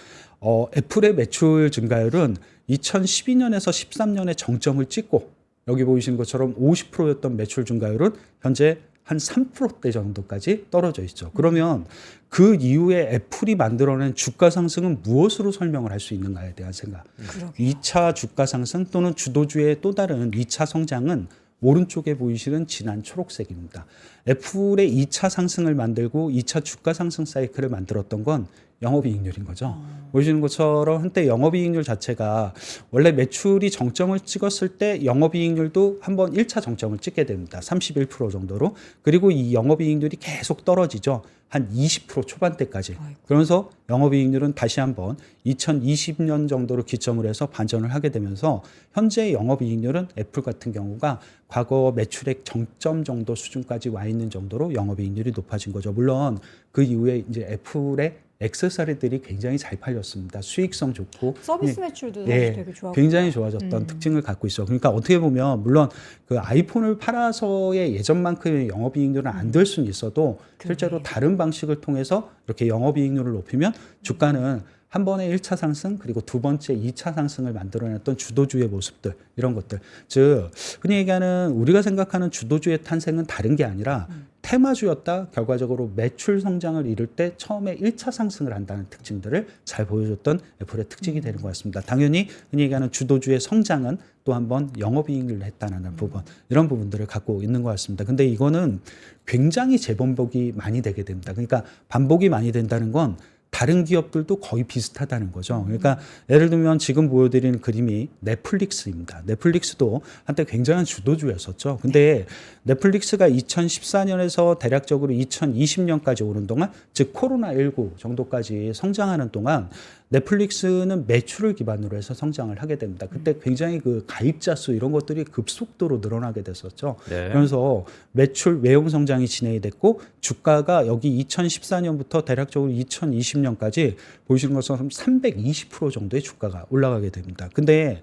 애플의 매출 증가율은 2012년에서 13년에 정점을 찍고, 여기 보이시는 것처럼 50%였던 매출 증가율은 현재 한 3%대 정도까지 떨어져 있죠. 그러면 그 이후에 애플이 만들어낸 주가 상승은 무엇으로 설명을 할 수 있는가에 대한 생각. 그러게요. 2차 주가 상승 또는 주도주의 또 다른 2차 성장은 오른쪽에 보이시는 진한 초록색입니다. 애플의 2차 상승을 만들고 2차 주가 상승 사이클을 만들었던 건 영업이익률인 거죠. 보시는 것처럼 한때 영업이익률 자체가 원래 매출이 정점을 찍었을 때 영업이익률도 한번 1차 정점을 찍게 됩니다. 31% 정도로. 그리고 이 영업이익률이 계속 떨어지죠. 한 20% 초반대까지. 그러면서 영업이익률은 다시 한번 2020년 정도로 기점을 해서 반전을 하게 되면서 현재 영업이익률은 애플 같은 경우가 과거 매출액 정점 정도 수준까지 와 있는 정도로 영업이익률이 높아진 거죠. 물론 그 이후에 이제 애플의 액세서리들이 굉장히 잘 팔렸습니다. 수익성 좋고 서비스 매출도 예, 되게 좋았고 굉장히 좋아졌던 특징을 갖고 있어. 그러니까 어떻게 보면 물론 그 아이폰을 팔아서의 예전만큼의 영업이익률은 안 될 수는 있어도 실제로 다른 방식을 통해서 이렇게 영업이익률을 높이면 주가는 한 번의 1차 상승 그리고 두 번째 2차 상승을 만들어냈던 주도주의 모습들, 이런 것들. 즉 흔히 얘기하는 우리가 생각하는 주도주의 탄생은 다른 게 아니라 테마주였다 결과적으로 매출 성장을 이룰 때 처음에 1차 상승을 한다는 특징들을 잘 보여줬던 애플의 특징이 되는 것 같습니다. 당연히 흔히 얘기하는 주도주의 성장은 또 한 번 영업이익률을 했다는 부분, 이런 부분들을 갖고 있는 것 같습니다. 근데 이거는 굉장히 재반복이 많이 되게 됩니다. 그러니까 반복이 많이 된다는 건 다른 기업들도 거의 비슷하다는 거죠. 그러니까 예를 들면 지금 보여드리는 그림이 넷플릭스입니다. 넷플릭스도 한때 굉장한 주도주였었죠. 근데 넷플릭스가 2014년에서 대략적으로 2020년까지 오는 동안, 즉 코로나19 정도까지 성장하는 동안 넷플릭스는 매출을 기반으로 해서 성장을 하게 됩니다. 그때 굉장히 그 가입자 수 이런 것들이 급속도로 늘어나게 됐었죠. 네. 그래서 매출 외형 성장이 진행이 됐고 주가가 여기 2014년부터 대략적으로 2020년까지 보시는 것처럼 320% 정도의 주가가 올라가게 됩니다. 근데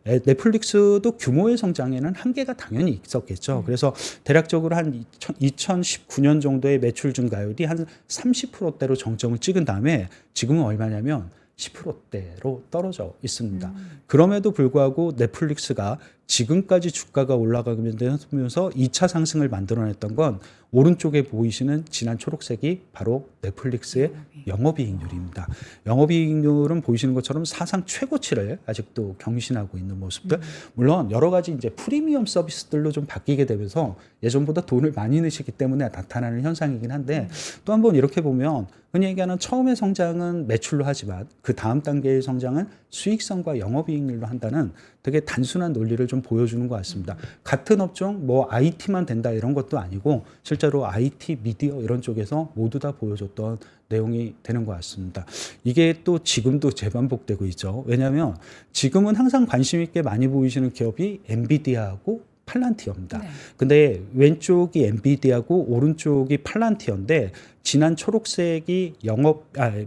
넷플릭스도 규모의 성장에는 한계가 당연히 있었겠죠. 그래서 대략적으로 한 2019년 정도의 매출 증가율이 한 30%대로 정점을 찍은 다음에 지금은 얼마냐면 10%대로 떨어져 있습니다. 그럼에도 불구하고 넷플릭스가 지금까지 주가가 올라가면서 2차 상승을 만들어냈던 건 오른쪽에 보이시는 진한 초록색이 바로 넷플릭스의 영업이익률입니다. 영업이익률은 보이시는 것처럼 사상 최고치를 아직도 경신하고 있는 모습들. 물론 여러 가지 이제 프리미엄 서비스들로 좀 바뀌게 되면서 예전보다 돈을 많이 넣으시기 때문에 나타나는 현상이긴 한데 또 한번 이렇게 보면 흔히 얘기하는 처음의 성장은 매출로 하지만 그 다음 단계의 성장은 수익성과 영업이익률로 한다는 되게 단순한 논리를 좀 보여주는 것 같습니다. 같은 업종 뭐 IT만 된다 이런 것도 아니고 실제로 IT, 미디어 이런 쪽에서 모두 다 보여줬던 내용이 되는 것 같습니다. 이게 또 지금도 재반복되고 있죠. 왜냐하면 지금은 항상 관심 있게 많이 보이시는 기업이 엔비디아하고 팔란티어입니다. 네. 근데 왼쪽이 엔비디아고 오른쪽이 팔란티어인데 진한 초록색이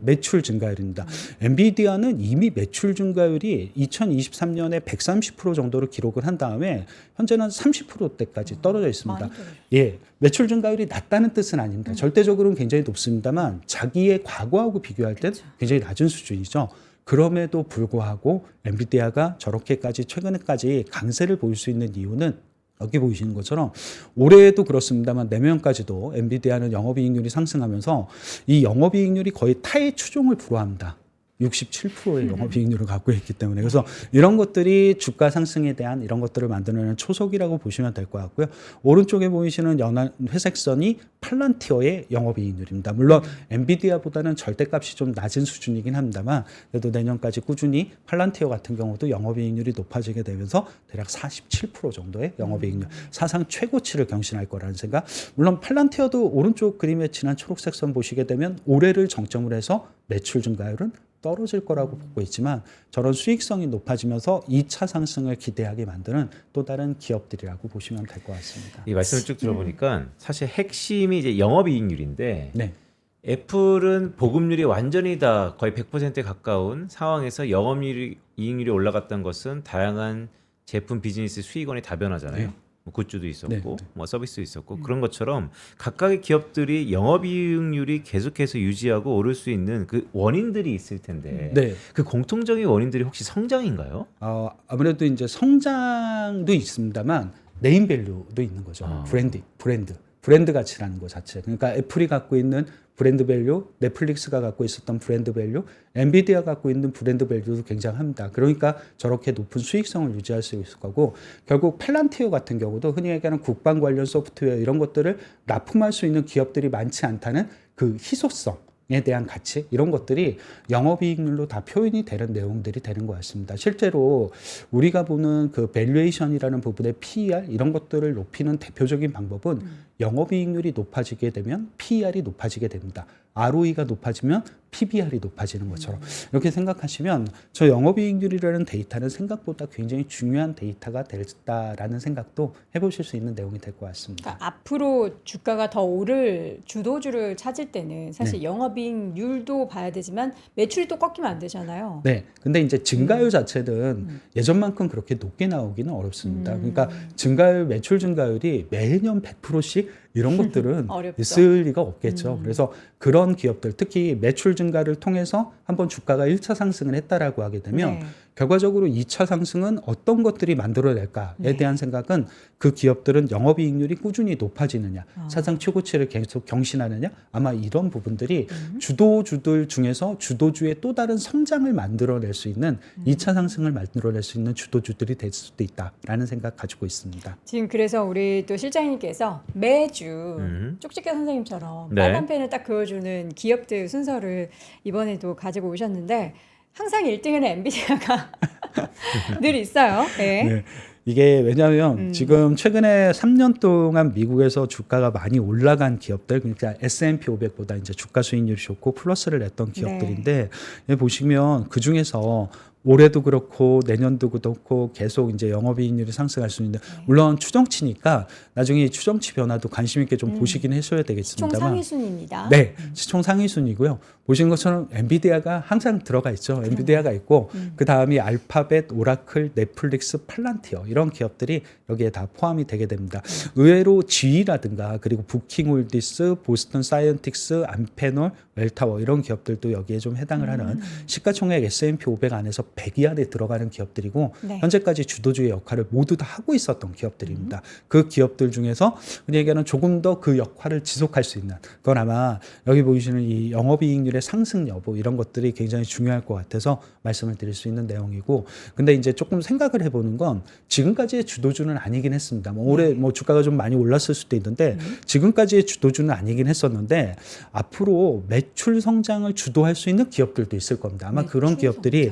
매출 증가율입니다. 엔비디아는 이미 매출 증가율이 2023년에 130% 정도를 기록을 한 다음에 현재는 30%대까지 떨어져 있습니다. 많이 떨어졌어요. 예, 매출 증가율이 낮다는 뜻은 아닙니다. 절대적으로는 굉장히 높습니다만 자기의 과거하고 비교할 때 굉장히 낮은 수준이죠. 그럼에도 불구하고 엔비디아가 저렇게까지 최근에까지 강세를 보일 수 있는 이유는 여기 보이시는 것처럼 올해도 그렇습니다만 내년까지도 엔비디아는 영업이익률이 상승하면서 이 영업이익률이 거의 타의 추종을 불허합니다. 67%의 영업이익률을 갖고 있기 때문에 그래서 이런 것들이 주가 상승에 대한 이런 것들을 만들어내는 초석이라고 보시면 될 것 같고요. 오른쪽에 보이시는 연한 회색 선이 팔란티어의 영업이익률입니다. 물론 엔비디아보다는 절대값이 좀 낮은 수준이긴 합니다만 그래도 내년까지 꾸준히 팔란티어 같은 경우도 영업이익률이 높아지게 되면서 대략 47% 정도의 영업이익률 사상 최고치를 경신할 거라는 생각. 물론 팔란티어도 오른쪽 그림에 진한 초록색 선 보시게 되면 올해를 정점으로 해서 매출 증가율은 떨어질 거라고 보고 있지만 저런 수익성이 높아지면서 2차 상승을 기대하게 만드는 또 다른 기업들이라고 보시면 될 것 같습니다. 이 말씀을 쭉 들어보니까 사실 핵심이 이제 영업이익률인데 네. 애플은 보급률이 완전히 다 거의 100%에 가까운 상황에서 영업이익률이 올라갔던 것은 다양한 제품 비즈니스 수익원의 다변화잖아요. 네. 뭐 굿즈도 있었고 네, 네. 뭐 서비스도 있었고 그런 것처럼 각각의 기업들이 영업이익률이 계속해서 유지하고 오를 수 있는 그 원인들이 있을 텐데 네. 그 공통적인 원인들이 혹시 성장인가요? 아무래도 이제 성장도 있습니다만 네임밸류도 있는 거죠. 아. 브랜드 가치라는 것 자체. 그러니까 애플이 갖고 있는 브랜드 밸류, 넷플릭스가 갖고 있었던 브랜드 밸류, 엔비디아 갖고 있는 브랜드 밸류도 굉장합니다. 그러니까 저렇게 높은 수익성을 유지할 수 있을 거고 결국 팔란티어 같은 경우도 흔히 얘기하는 국방 관련 소프트웨어 이런 것들을 납품할 수 있는 기업들이 많지 않다는 그 희소성에 대한 가치 이런 것들이 영업이익률로 다 표현이 되는 내용들이 되는 것 같습니다. 실제로 우리가 보는 그 밸류에이션이라는 부분의 PER 이런 것들을 높이는 대표적인 방법은 영업이익률이 높아지게 되면 PER이 높아지게 됩니다. ROE가 높아지면 PBR이 높아지는 것처럼 이렇게 생각하시면 저 영업이익률이라는 데이터는 생각보다 굉장히 중요한 데이터가 됐다라는 생각도 해보실 수 있는 내용이 될 것 같습니다. 그러니까 앞으로 주가가 더 오를 주도주를 찾을 때는 사실 영업이익률도 봐야 되지만 매출이 또 꺾이면 안 되잖아요. 네. 근데 이제 증가율 자체는 예전만큼 그렇게 높게 나오기는 어렵습니다. 그러니까 증가율, 매출 증가율이 매년 100%씩 이런 것들은 어렵죠. 있을 리가 없겠죠. 그래서 그런 기업들, 특히 매출 증가를 통해서 한번 주가가 1차 상승을 했다라고 하게 되면 네. 결과적으로 2차 상승은 어떤 것들이 만들어낼까에 대한 생각은 그 기업들은 영업이익률이 꾸준히 높아지느냐, 사상 최고치를 계속 경신하느냐, 아마 이런 부분들이 주도주들 중에서 주도주의 또 다른 성장을 만들어낼 수 있는 2차 상승을 만들어낼 수 있는 주도주들이 될 수도 있다라는 생각 가지고 있습니다. 지금 그래서 우리 또 실장님께서 매주 쪽집게 선생님처럼 네. 빨간 펜을 딱 그어주는 기업들 순서를 이번에도 가지고 오셨는데 항상 1등에는 엔비디아가 늘 있어요. 네. 네. 이게 왜냐하면 지금 최근에 3년 동안 미국에서 주가가 많이 올라간 기업들, 그러니까 S&P 500보다 이제 주가 수익률이 좋고 플러스를 냈던 기업들인데 여기 보시면 그 중에서 올해도 그렇고 내년도 그렇고 계속 이제 영업이익률이 상승할 수 있는데 물론 추정치니까 나중에 이 추정치 변화도 관심 있게 좀 보시긴 하셔야 총 되겠습니다만. 상위 순입니다. 네, 시총 상위 순이고요. 보시는 것처럼 엔비디아가 항상 들어가 있죠. 엔비디아가 있고 그 다음이 알파벳, 오라클, 넷플릭스, 팔란티어 이런 기업들이 여기에 다 포함이 되게 됩니다. 의외로 GE라든가 그리고 부킹홀디스, 보스턴 사이언틱스, 암페놀, 웰타워 이런 기업들도 여기에 좀 해당을 하는 시가총액 S&P 500 안에서 100위 안에 들어가는 기업들이고 네. 현재까지 주도주의 역할을 모두 다 하고 있었던 기업들입니다. 그 기업들 중에서 흔히 얘기하는 조금 더 그 역할을 지속할 수 있는 그건 아마 여기 보이시는 이 영업이익률의 상승 여부 이런 것들이 굉장히 중요할 것 같아서 말씀을 드릴 수 있는 내용이고 근데 이제 조금 생각을 해보는 건 지금까지의 주도주는 아니긴 했습니다. 뭐 올해 뭐 주가가 좀 많이 올랐을 수도 있는데 지금까지의 주도주는 아니긴 했었는데 앞으로 매출 성장을 주도할 수 있는 기업들도 있을 겁니다. 아마 그런 기업들이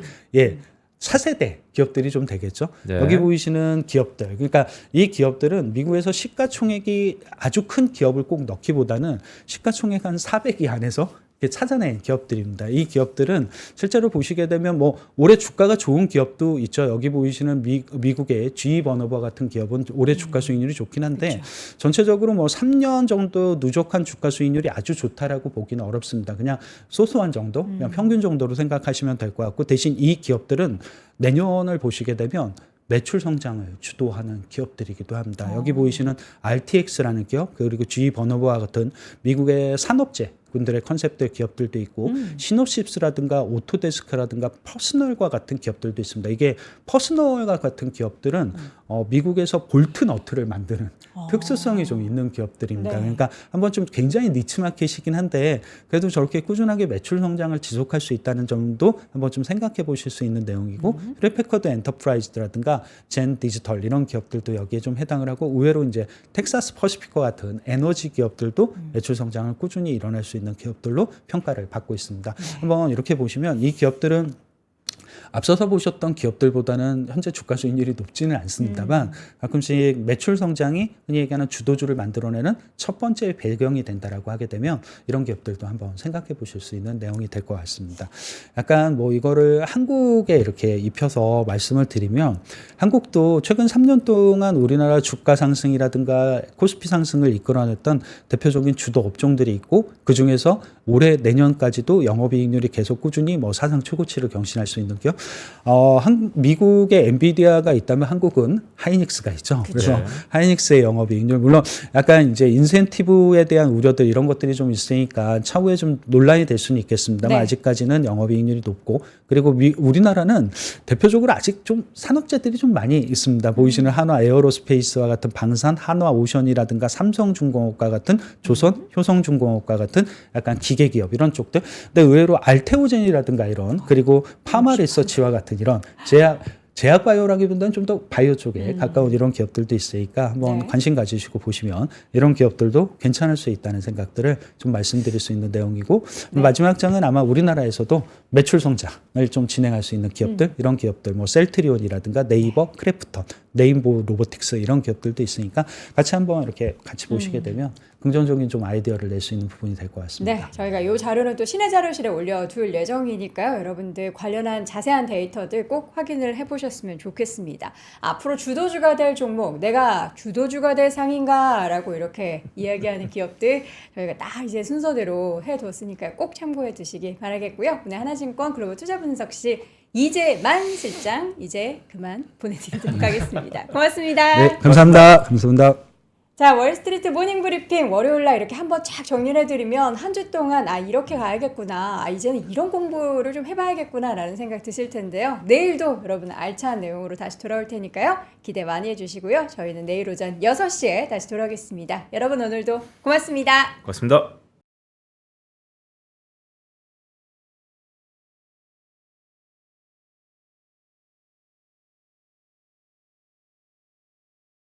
차세대 기업들이 좀 되겠죠. 네. 여기 보이시는 기업들, 그러니까 이 기업들은 미국에서 시가총액이 아주 큰 기업을 꼭 넣기보다는 시가총액 한 400위 안에서 이렇게 찾아낸 기업들입니다. 이 기업들은 실제로 보시게 되면 뭐 올해 주가가 좋은 기업도 있죠. 여기 보이시는 미국의 GE 버너버 같은 기업은 올해 주가 수익률이 좋긴 한데 전체적으로 뭐 3년 정도 누적한 주가 수익률이 아주 좋다라고 보기는 어렵습니다. 그냥 소소한 정도, 그냥 평균 정도로 생각하시면 될 것 같고 대신 이 기업들은 내년을 보시게 되면 매출 성장을 주도하는 기업들이기도 합니다. 여기 보이시는 RTX라는 기업 그리고 GE 버너버와 같은 미국의 산업재 분들의 컨셉들 기업들도 있고 시노십스라든가 오토데스크라든가 퍼스널과 같은 기업들도 있습니다. 이게 퍼스널과 같은 기업들은 미국에서 볼트 너트를 만드는 특수성이 좀 있는 기업들입니다. 네. 그러니까 한번 좀 굉장히 니치 마켓이긴 한데 그래도 저렇게 꾸준하게 매출 성장을 지속할 수 있다는 점도 한번 좀 생각해 보실 수 있는 내용이고 힐패커드 엔터프라이즈라든가 젠 디지털 이런 기업들도 여기에 좀 해당을 하고 의외로 이제 텍사스 퍼시픽과 같은 에너지 기업들도 매출 성장을 꾸준히 이뤄낼 수 있는 기업들로 평가를 받고 있습니다. 한번 이렇게 보시면 이 기업들은 앞서서 보셨던 기업들보다는 현재 주가 수익률이 높지는 않습니다만 가끔씩 매출 성장이 흔히 얘기하는 주도주를 만들어내는 첫 번째 배경이 된다라고 하게 되면 이런 기업들도 한번 생각해 보실 수 있는 내용이 될 것 같습니다. 약간 뭐 이거를 한국에 이렇게 입혀서 말씀을 드리면 한국도 최근 3년 동안 우리나라 주가 상승이라든가 코스피 상승을 이끌어냈던 대표적인 주도 업종들이 있고 그중에서 올해 내년까지도 영업이익률이 계속 꾸준히 뭐 사상 최고치를 경신할 수 있는 기업. 미국의 엔비디아가 있다면 한국은 하이닉스가 있죠. 그래서 하이닉스의 영업이익률 물론 약간 이제 인센티브에 대한 우려들 이런 것들이 좀 있으니까 차후에 좀 논란이 될 수는 있겠습니다만 아직까지는 영업이익률이 높고 그리고 우리나라는 대표적으로 아직 좀 산업재들이 좀 많이 있습니다. 보이시는 한화 에어로스페이스와 같은 방산, 한화 오션이라든가 삼성중공업과 같은 조선, 효성중공업과 같은 약간 기계기업 이런 쪽들. 근데 의외로 알테오젠이라든가 이런 그리고 파마 리서치와 같은 이런 제약바이오라기보다는 좀 더 바이오 쪽에 가까운 이런 기업들도 있으니까 한번 관심 가지시고 보시면 이런 기업들도 괜찮을 수 있다는 생각들을 좀 말씀드릴 수 있는 내용이고 마지막 장은 아마 우리나라에서도 매출 성장을 좀 진행할 수 있는 기업들 이런 기업들 뭐 셀트리온이라든가 네이버, 크래프톤, 네임보 로보틱스 이런 기업들도 있으니까 같이 한번 이렇게 같이 보시게 되면 긍정적인 좀 아이디어를 낼 수 있는 부분이 될 것 같습니다. 네, 저희가 이 자료는 또 신의 자료실에 올려둘 예정이니까요. 여러분들 관련한 자세한 데이터들 꼭 확인을 해보셨으면 좋겠습니다. 앞으로 주도주가 될 종목, 내가 주도주가 될 상인가라고 이렇게 이야기하는 기업들 저희가 딱 이제 순서대로 해뒀으니까 꼭 참고해 두시기 바라겠고요. 오늘 하나증권 글로벌 투자분석실 이재만 실장 이제 그만 보내드리도록 하겠습니다. 고맙습니다. 네, 감사합니다. 감사합니다. 자, 월스트리트 모닝 브리핑 월요일 날 이렇게 한번 쫙 정리를 해드리면 한 주 동안 이렇게 가야겠구나, 이제는 이런 공부를 좀 해봐야겠구나라는 생각 드실 텐데요. 내일도 여러분 알찬 내용으로 다시 돌아올 테니까요. 기대 많이 해주시고요. 저희는 내일 오전 6시에 다시 돌아오겠습니다. 여러분 오늘도 고맙습니다. 고맙습니다.